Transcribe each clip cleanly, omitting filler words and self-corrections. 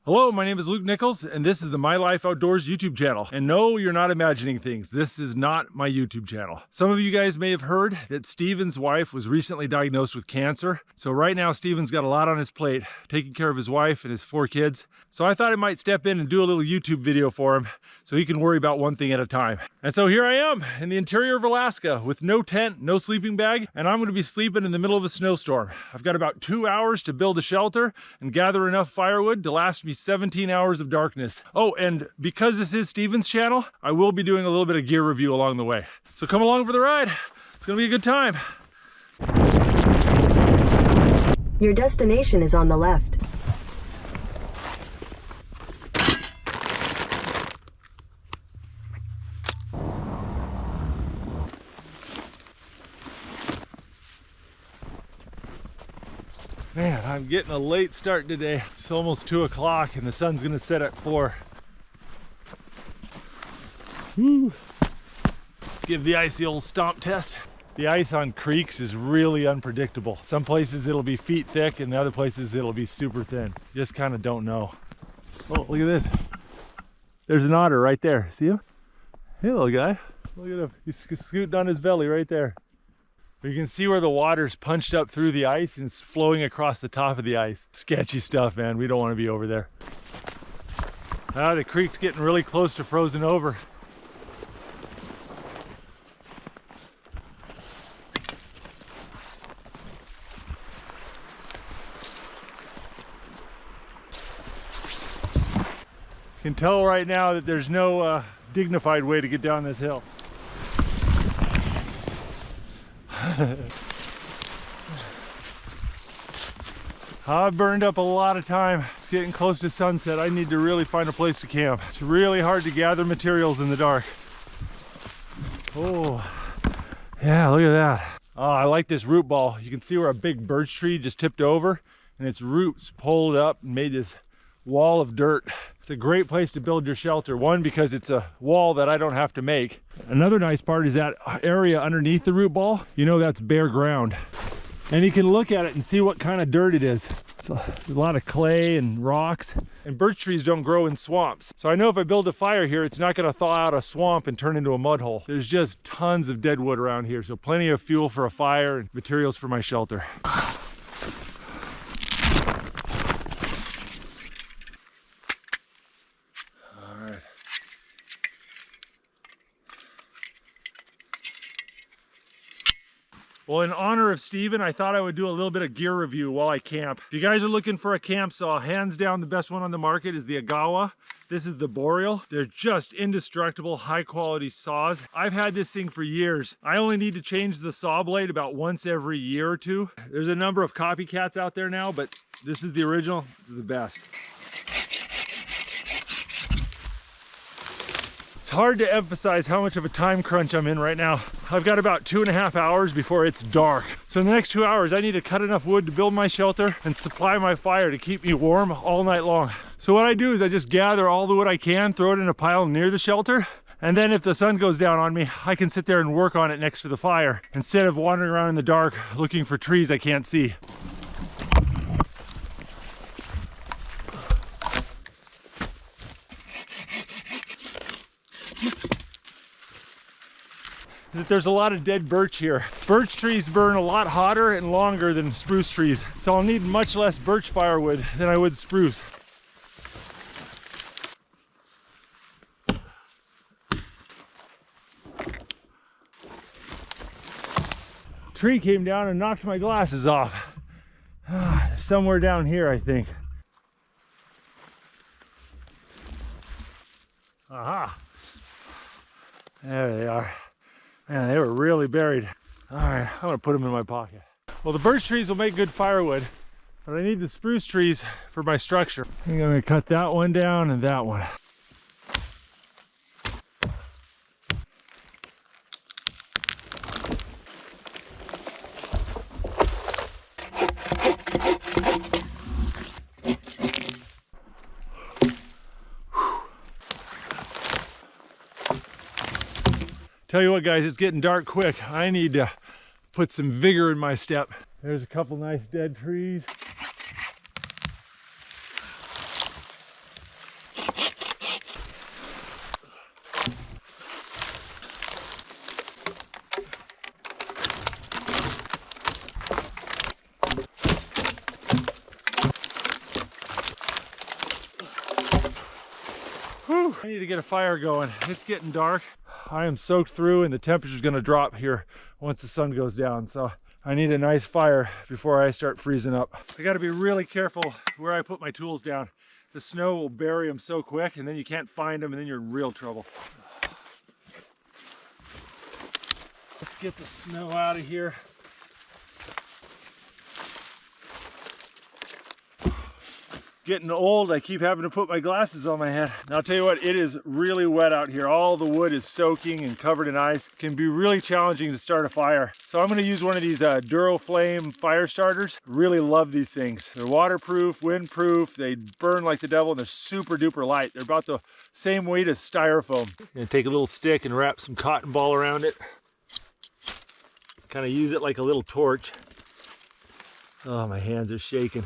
Hello, my name is Luke Nichols, and this is the My Life Outdoors YouTube channel. And no, you're not imagining things. This is not my YouTube channel. Some of you guys may have heard that Steven's wife was recently diagnosed with cancer. So right now, Steven's got a lot on his plate, taking care of his wife and his 4 kids. So I thought I might step in and do a little YouTube video for him so he can worry about one thing at a time. And so here I am in the interior of Alaska with no tent, no sleeping bag, and I'm gonna be sleeping in the middle of a snowstorm. I've got about 2 hours to build a shelter and gather enough firewood to last me 17 hours of darkness. Oh, and because this is Steven's channel, I will be doing a little bit of gear review along the way. So come along for the ride. It's gonna be a good time. Your destination is on the left. Man, I'm getting a late start today. It's almost 2 o'clock and the sun's gonna set at 4. Woo. Give the ice the old stomp test. The ice on creeks is really unpredictable. Some places it'll be feet thick and the other places it'll be super thin. Just kind of don't know. Oh, look at this. There's an otter right there. See him? Hey, little guy. Look at him. He's scooting on his belly right there. You can see where the water's punched up through the ice and it's flowing across the top of the ice. Sketchy stuff, man. We don't want to be over there. Ah, the creek's getting really close to frozen over. You can tell right now that there's no dignified way to get down this hill. I've burned up a lot of time. It's getting close to sunset. I need to really find a place to camp. It's really hard to gather materials in the dark. Oh, yeah, look at that. Oh, I like this root ball. You can see where a big birch tree just tipped over and its roots pulled up and made this wall of dirt. It's a great place to build your shelter. One, because it's a wall that I don't have to make. Another nice part is that area underneath the root ball, you know that's bare ground. And you can look at it and see what kind of dirt it is. It's a lot of clay and rocks. And birch trees don't grow in swamps. So I know if I build a fire here, it's not gonna thaw out a swamp and turn into a mud hole. There's just tons of dead wood around here. So plenty of fuel for a fire and materials for my shelter. Well, in honor of Steven, I thought I would do a little bit of gear review while I camp. If you guys are looking for a camp saw, hands down the best one on the market is the Agawa. This is the Boreal. They're just indestructible, high quality saws. I've had this thing for years. I only need to change the saw blade about once every year or two. There's a number of copycats out there now, but this is the original. This is the best. It's hard to emphasize how much of a time crunch I'm in right now. I've got about 2.5 hours before it's dark. So in the next 2 hours, I need to cut enough wood to build my shelter and supply my fire to keep me warm all night long. So what I do is I just gather all the wood I can, throw it in a pile near the shelter. And then if the sun goes down on me, I can sit there and work on it next to the fire instead of wandering around in the dark looking for trees I can't see. There's a lot of dead birch here. Birch trees burn a lot hotter and longer than spruce trees, so I'll need much less birch firewood than I would spruce. Tree came down and knocked my glasses off. Somewhere down here, I think. Aha! There they are. Man, they were really buried. All right, I'm gonna put them in my pocket. Well, the birch trees will make good firewood, but I need the spruce trees for my structure. I'm gonna cut that one down and that one. Tell you what, guys, it's getting dark quick. I need to put some vigor in my step. There's a couple nice dead trees. Whew, I need to get a fire going. It's getting dark. I am soaked through and the temperature's gonna drop here once the sun goes down. So I need a nice fire before I start freezing up. I gotta be really careful where I put my tools down. The snow will bury them so quick and then you can't find them and then you're in real trouble. Let's get the snow out of here. Getting old, I keep having to put my glasses on my head. And I'll tell you what, it is really wet out here. All the wood is soaking and covered in ice. It can be really challenging to start a fire. So I'm gonna use one of these Duraflame fire starters. Really love these things. They're waterproof, windproof, they burn like the devil, and they're super duper light. They're about the same weight as styrofoam. And take a little stick and wrap some cotton ball around it. Kind of use it like a little torch. Oh, my hands are shaking.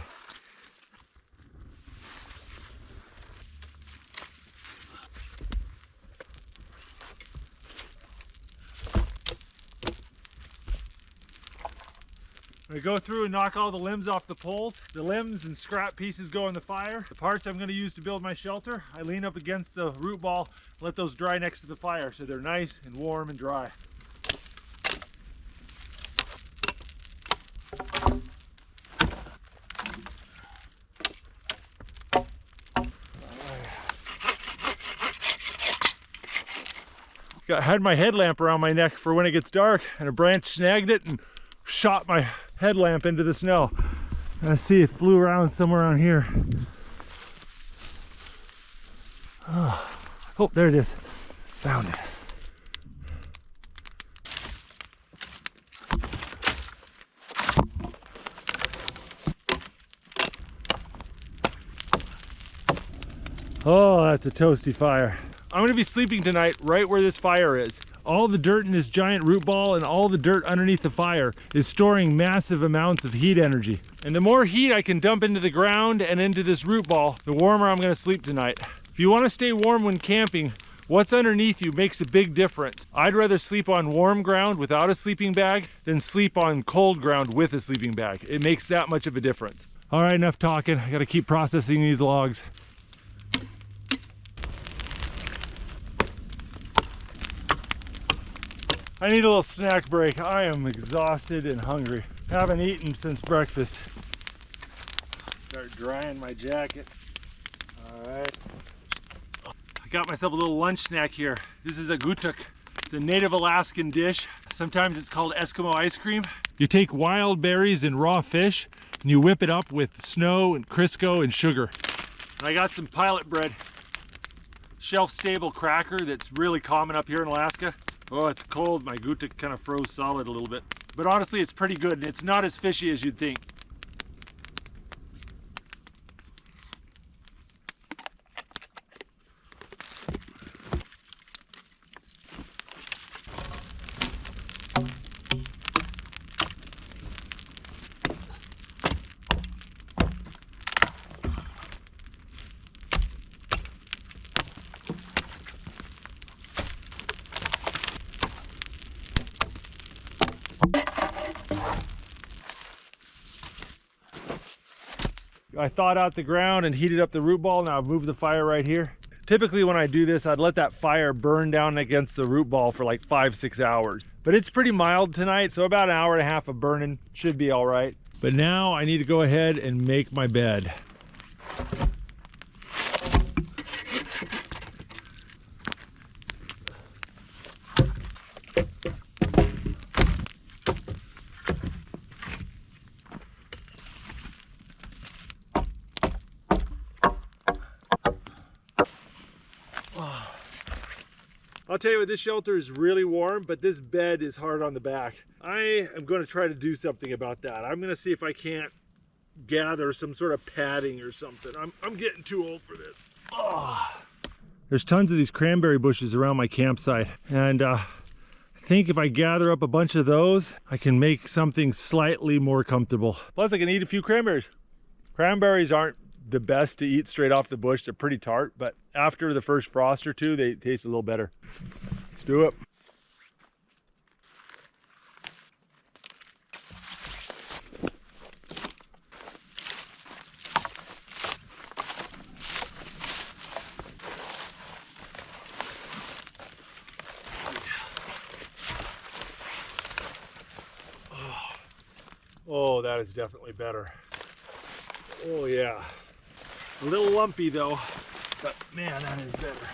I go through and knock all the limbs off the poles. The limbs and scrap pieces go in the fire. The parts I'm going to use to build my shelter, I lean up against the root ball, let those dry next to the fire so they're nice and warm and dry. I had my headlamp around my neck for when it gets dark, and a branch snagged it and shot my headlamp into the snow. I see it flew around somewhere around here. Oh, there it is. Found it. Oh, that's a toasty fire. I'm gonna be sleeping tonight right where this fire is. All the dirt in this giant root ball and all the dirt underneath the fire is storing massive amounts of heat energy. And the more heat I can dump into the ground and into this root ball, the warmer I'm gonna sleep tonight. If you wanna stay warm when camping, what's underneath you makes a big difference. I'd rather sleep on warm ground without a sleeping bag than sleep on cold ground with a sleeping bag. It makes that much of a difference. All right, enough talking. I gotta keep processing these logs. I need a little snack break. I am exhausted and hungry. Haven't eaten since breakfast. Start drying my jacket. All right. I got myself a little lunch snack here. This is a gutuk. It's a native Alaskan dish. Sometimes it's called Eskimo ice cream. You take wild berries and raw fish and you whip it up with snow and Crisco and sugar. And I got some pilot bread, shelf-stable cracker that's really common up here in Alaska. Oh, it's cold. My gutuk kind of froze solid a little bit. But honestly, it's pretty good, and it's not as fishy as you'd think. I thawed out the ground and heated up the root ball. Now I've moved the fire right here. Typically when I do this, I'd let that fire burn down against the root ball for like 5-6 hours. But it's pretty mild tonight, so about an hour and a half of burning should be all right. But now I need to go ahead and make my bed. I'll tell you what, this shelter is really warm, but this bed is hard on the back. I am going to try to do something about that. I'm going to see if I can't gather some sort of padding or something. I'm getting too old for this. Oh. There's tons of these cranberry bushes around my campsite, and I think if I gather up a bunch of those, I can make something slightly more comfortable. Plus I can eat a few cranberries. Cranberries aren't the best to eat straight off the bush. They're pretty tart, but after the first frost or two, they taste a little better. Let's do it. Oh, that is definitely better. Oh yeah. A little lumpy though, but man, that is better.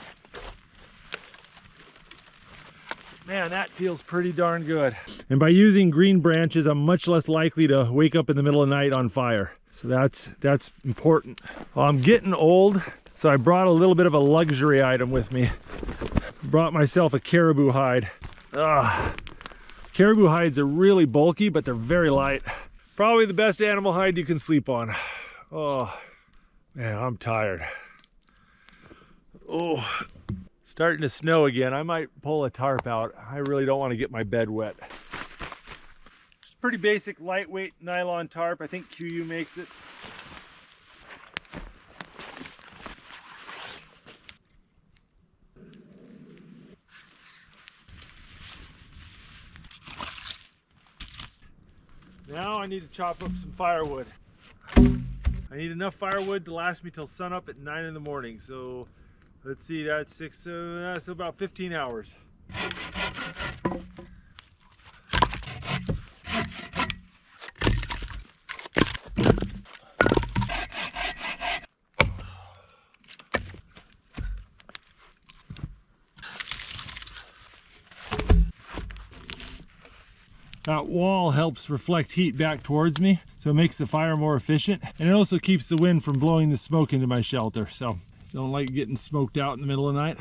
Man, that feels pretty darn good. And by using green branches, I'm much less likely to wake up in the middle of the night on fire. So that's important. Well, I'm getting old, so I brought a little bit of a luxury item with me. Brought myself a caribou hide. Caribou hides are really bulky, but they're very light. Probably the best animal hide you can sleep on. Oh, man, I'm tired. Oh, starting to snow again. I might pull a tarp out. I really don't want to get my bed wet. It's pretty basic, lightweight nylon tarp. I think QU makes it. Now I need to chop up some firewood. I need enough firewood to last me till sunup at 9 in the morning. So let's see, that's 6, so about 15 hours. That wall helps reflect heat back towards me, so it makes the fire more efficient. And it also keeps the wind from blowing the smoke into my shelter. So don't like getting smoked out in the middle of the night.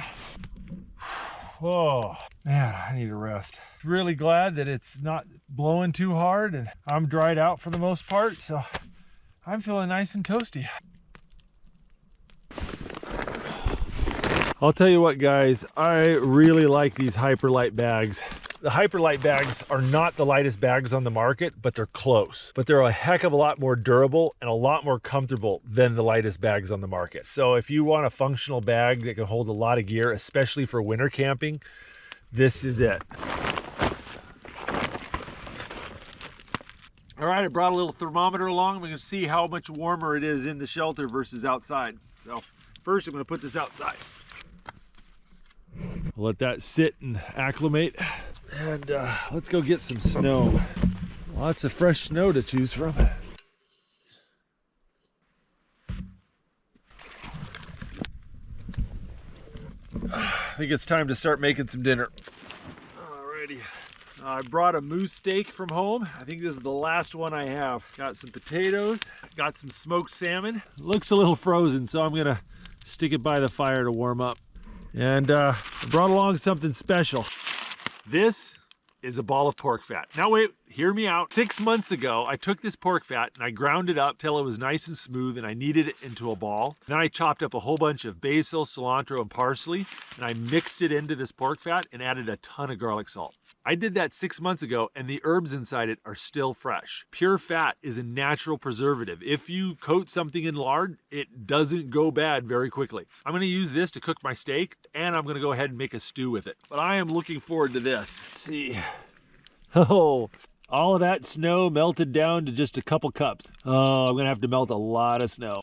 Oh, man, I need a rest. Really glad that it's not blowing too hard and I'm dried out for the most part. So I'm feeling nice and toasty. I'll tell you what, guys, I really like these Hyperlite bags. The Hyperlite bags are not the lightest bags on the market, but they're close. But they're a heck of a lot more durable and a lot more comfortable than the lightest bags on the market. So if you want a functional bag that can hold a lot of gear, especially for winter camping, this is it. All right, I brought a little thermometer along. We're gonna see how much warmer it is in the shelter versus outside. So first I'm gonna put this outside. I'll let that sit and acclimate. And let's go get some snow. Lots of fresh snow to choose from. I think it's time to start making some dinner. Alrighty. I brought a moose steak from home. I think this is the last one I have. Got some potatoes, got some smoked salmon. It looks a little frozen, so I'm gonna stick it by the fire to warm up. And I brought along something special. This is a ball of pork fat. Now wait, hear me out. 6 months ago, I took this pork fat and I ground it up till it was nice and smooth and I kneaded it into a ball. Then I chopped up a whole bunch of basil, cilantro, and parsley and I mixed it into this pork fat and added a ton of garlic salt. I did that 6 months ago and the herbs inside it are still fresh. Pure fat is a natural preservative. If you coat something in lard, it doesn't go bad very quickly. I'm gonna use this to cook my steak and I'm gonna go ahead and make a stew with it. But I am looking forward to this. Let's see. Oh, all of that snow melted down to just a couple cups. Oh, I'm gonna have to melt a lot of snow.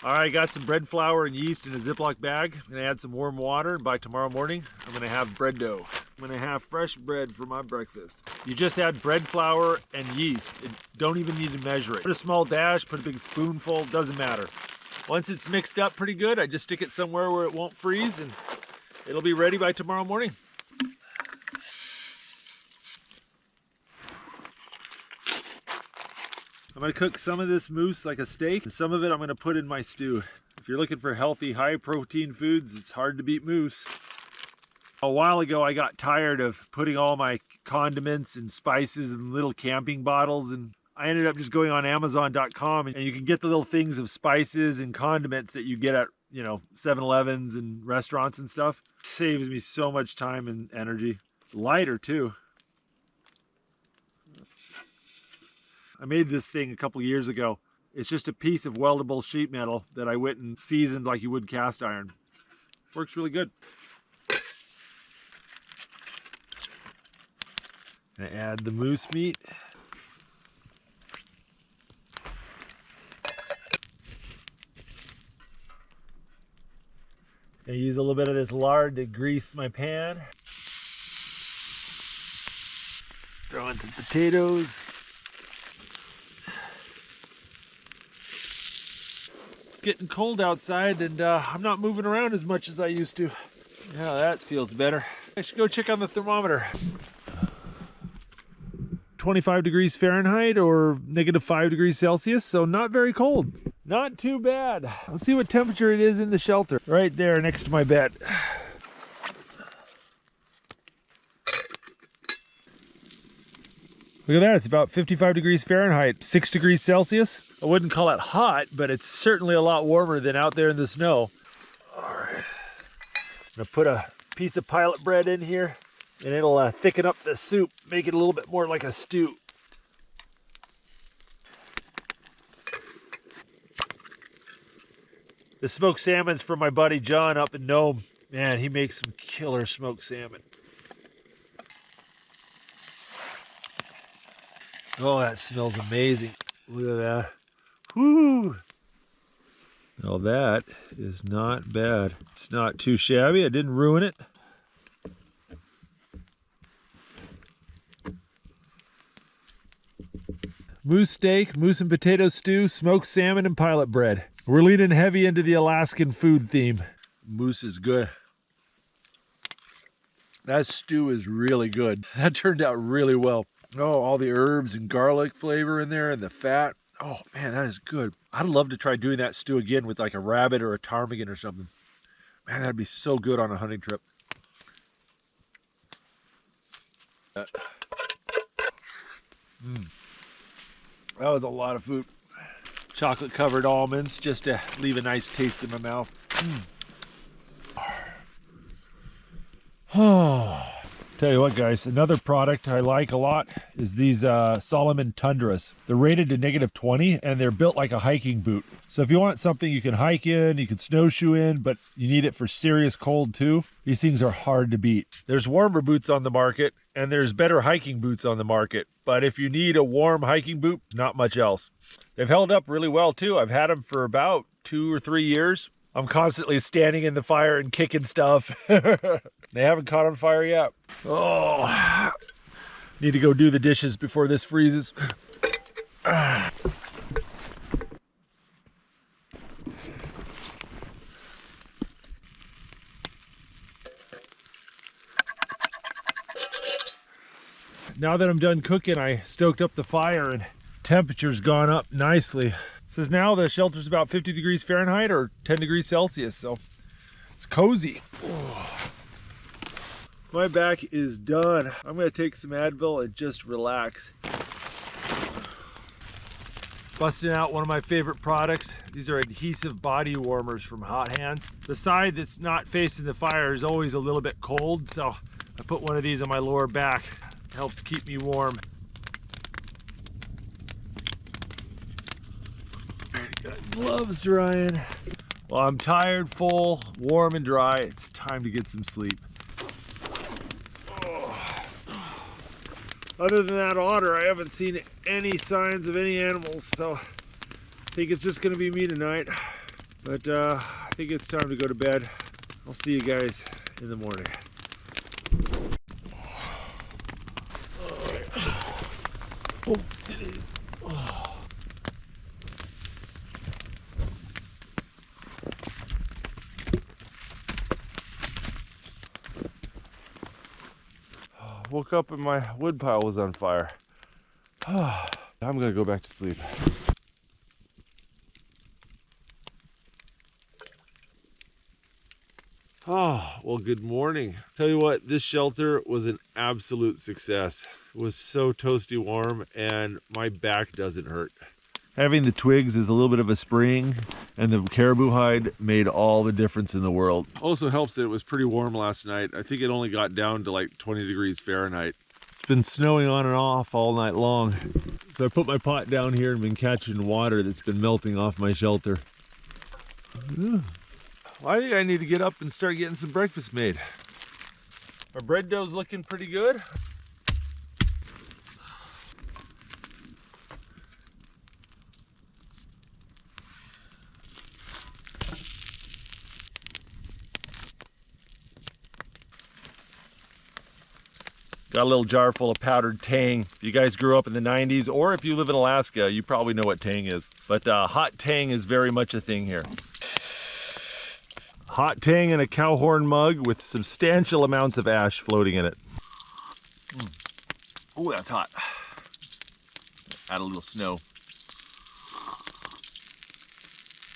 All right, got some bread flour and yeast in a Ziploc bag. I'm gonna add some warm water, and by tomorrow morning, I'm gonna have bread dough. I'm gonna have fresh bread for my breakfast. You just add bread flour and yeast. Don't even need to measure it. Put a small dash, put a big spoonful, doesn't matter. Once it's mixed up pretty good, I just stick it somewhere where it won't freeze and it'll be ready by tomorrow morning. I'm gonna cook some of this moose like a steak, and some of it I'm gonna put in my stew. If you're looking for healthy, high protein foods, it's hard to beat moose. A while ago, I got tired of putting all my condiments and spices in little camping bottles, and I ended up just going on Amazon.com, and you can get the little things of spices and condiments that you get at, 7-Elevens and restaurants and stuff. It saves me so much time and energy. It's lighter too. I made this thing a couple years ago. It's just a piece of weldable sheet metal that I went and seasoned like you would cast iron. Works really good. Gonna add the moose meat. I use a little bit of this lard to grease my pan. Throw in some potatoes. It's getting cold outside and I'm not moving around as much as I used to. Yeah, that feels better. I should go check on the thermometer. 25 degrees Fahrenheit or -5 degrees Celsius, so not very cold. Not too bad. Let's see what temperature it is in the shelter. Right there next to my bed. Look at that, it's about 55 degrees Fahrenheit, 6 degrees Celsius. I wouldn't call it hot, but it's certainly a lot warmer than out there in the snow. All right, I'm gonna put a piece of pilot bread in here and it'll thicken up the soup, make it a little bit more like a stew. The smoked salmon's from my buddy John up in Nome. Man, he makes some killer smoked salmon. Oh, that smells amazing. Look at that. Woo! Now that is not bad. It's not too shabby. I didn't ruin it. Moose steak, moose and potato stew, smoked salmon, and pilot bread. We're leaning heavy into the Alaskan food theme. Moose is good. That stew is really good. That turned out really well. Oh, all the herbs and garlic flavor in there and the fat. Oh man, that is good. I'd love to try doing that stew again with like a rabbit or a ptarmigan or something. Man, that'd be so good on a hunting trip. That was a lot of food. Chocolate covered almonds just to leave a nice taste in my mouth. Oh. Tell you what guys, another product I like a lot is these Salomon Tundras. They're rated to -20 and they're built like a hiking boot. So if you want something you can hike in, you can snowshoe in, but you need it for serious cold too, these things are hard to beat. There's warmer boots on the market and there's better hiking boots on the market. But if you need a warm hiking boot, not much else. They've held up really well too. I've had them for about 2 or 3 years. I'm constantly standing in the fire and kicking stuff. They haven't caught on fire yet. Oh, need to go do the dishes before this freezes. Now that I'm done cooking, I stoked up the fire and temperature's gone up nicely. It says now the shelter's about 50 degrees Fahrenheit or 10 degrees Celsius, so it's cozy. Oh. My back is done. I'm gonna take some Advil and just relax. Busting out one of my favorite products. These are adhesive body warmers from Hot Hands. The side that's not facing the fire is always a little bit cold, so I put one of these on my lower back. It helps keep me warm. Got gloves drying. Well, I'm tired, full, warm, and dry. It's time to get some sleep. Other than that otter, I haven't seen any signs of any animals, so I think it's just gonna be me tonight. But I think it's time to go to bed. I'll see you guys in the morning. All right. Woke up and my wood pile was on fire. I'm gonna go back to sleep. Oh, well, good morning. Tell you what, this shelter was an absolute success. It was so toasty warm and my back doesn't hurt. Having the twigs is a little bit of a spring, and the caribou hide made all the difference in the world. Also helps that it was pretty warm last night. I think it only got down to like 20 degrees Fahrenheit. It's been snowing on and off all night long. So I put my pot down here and been catching water that's been melting off my shelter. Well, I think I need to get up and start getting some breakfast made. Our bread dough's looking pretty good. Got a little jar full of powdered Tang. If you guys grew up in the 90s, or if you live in Alaska, you probably know what Tang is. But hot Tang is very much a thing here. Hot Tang in a cow horn mug with substantial amounts of ash floating in it. Oh, that's hot. Add a little snow.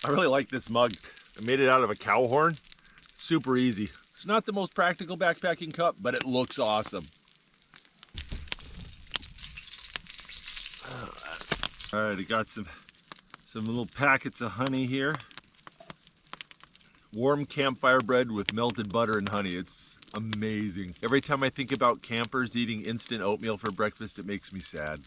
I really like this mug. I made it out of a cow horn. Super easy. It's not the most practical backpacking cup, but it looks awesome. All right, I got some little packets of honey here. Warm campfire bread with melted butter and honey. It's amazing. Every time I think about campers eating instant oatmeal for breakfast, it makes me sad.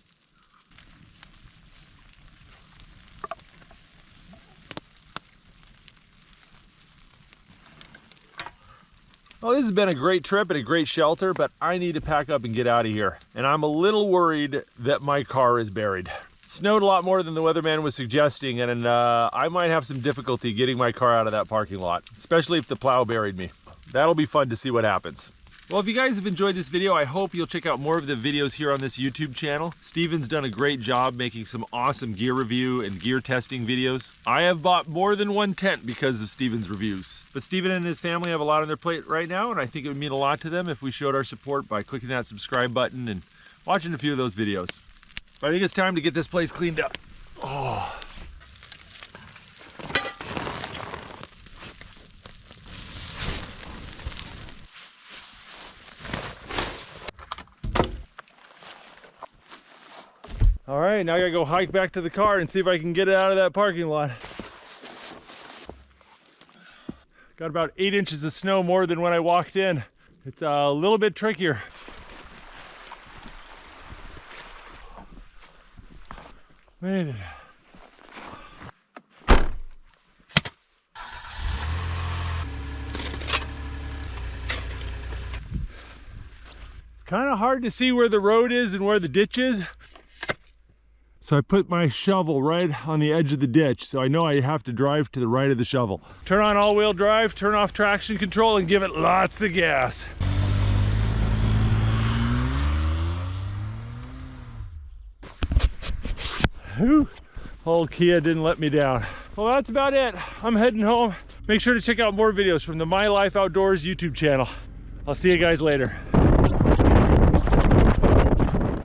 Well, this has been a great trip and a great shelter, but I need to pack up and get out of here. And I'm a little worried that my car is buried. It snowed a lot more than the weatherman was suggesting, and I might have some difficulty getting my car out of that parking lot, especially if the plow buried me. That'll be fun to see what happens. Well, if you guys have enjoyed this video, I hope you'll check out more of the videos here on this YouTube channel. Steven's done a great job making some awesome gear review and gear testing videos. I have bought more than one tent because of Steven's reviews. But Steven and his family have a lot on their plate right now, and I think it would mean a lot to them if we showed our support by clicking that subscribe button and watching a few of those videos. But I think it's time to get this place cleaned up. Oh. All right, now I gotta go hike back to the car and see if I can get it out of that parking lot. Got about 8 inches of snow more than when I walked in. It's a little bit trickier. Made it. It's kind of hard to see where the road is and where the ditch is. So I put my shovel right on the edge of the ditch, so I know I have to drive to the right of the shovel. Turn on all-wheel drive, turn off traction control, and give it lots of gas. Whew. Old Kia didn't let me down. Well, that's about it. I'm heading home. Make sure to check out more videos from the My Life Outdoors YouTube channel. I'll see you guys later.